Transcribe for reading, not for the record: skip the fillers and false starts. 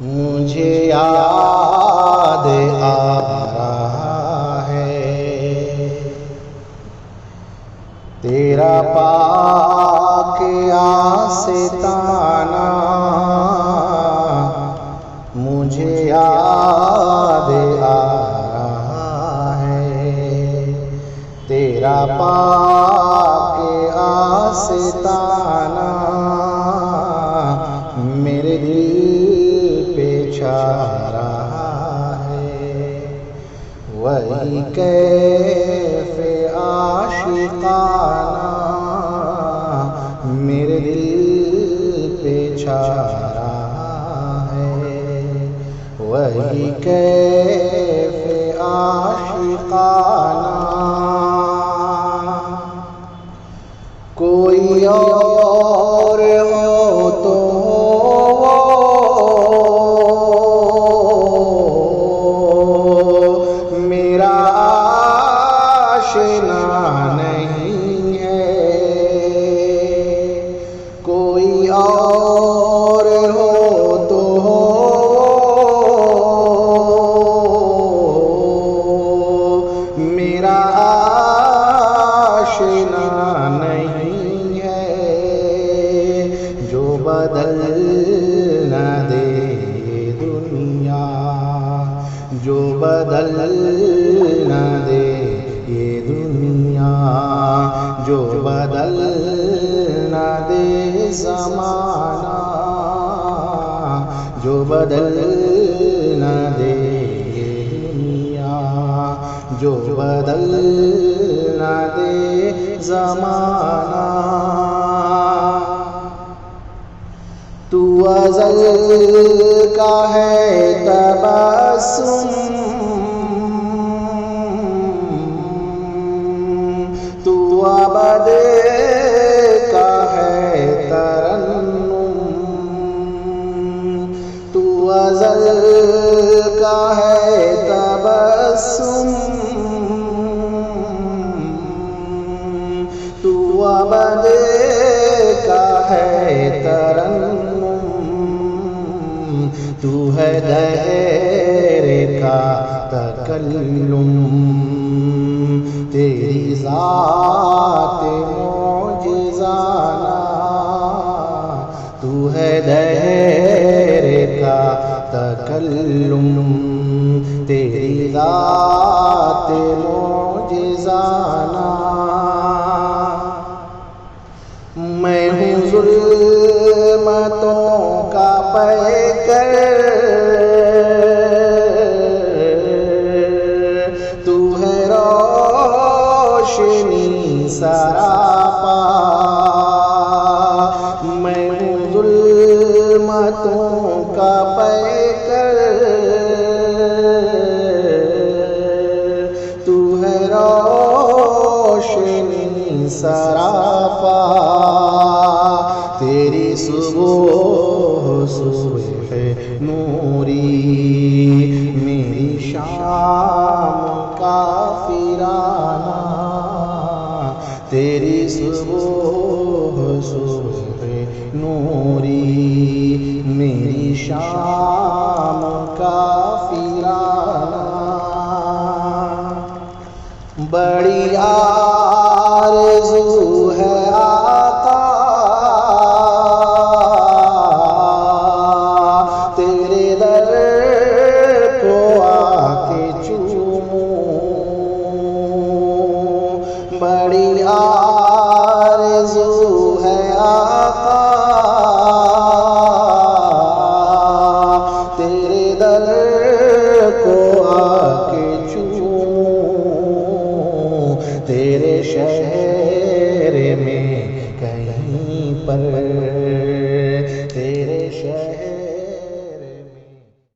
مجھے یاد آ رہا ہے تیرا پاک آستانہ، مجھے یاد آ رہا ہے تیرا پاک آستانہ، میرے دل پہ چھا رہا ہے وہی کیف عاشقانہ، میرے دل پہ چھا رہا ہے وہی کیف عاشقانہ۔ کوئی اور ہو تو میرا آشنا نہیں ہے، کوئی اور ہو تو میرا آشنا نہیں ہے، جو بدل نہ دے دنیا، جو بدل نہ دے یہ دنیا، جو بدل نہ دے زمانہ، جو بدل نہ دے یہ دنیا، جو بدل نہ دے زمانہ۔ تو ازل کا ہے تبسم، تو ابد کا ہے ترنم، تو ازل کا ہے تبسم، تو ابد کا ہے ترنم، تو ہے دہر کا تکلم، تیری ذات معجزانہ، تو ہے دہر کا تکلم، تیری ذات معجزانہ۔ میں ہوں ظلمتوں کا پیکر، تو ہے روشنی سراپا، میں ہوں ظلمتوں کا پیکر، تو ہے روشنی سراپا، تیری صبح صبح نوری، میری شام کافرانہ، تیری صبح صبح نوری، میری شام کافرانہ۔ بڑی آرزو ہے آقا تیرے در کو آ کے چوموں، بڑی آرزو ہے آقا تیرے در کو آ کے چوموں، تیرے شہر میں کہیں پر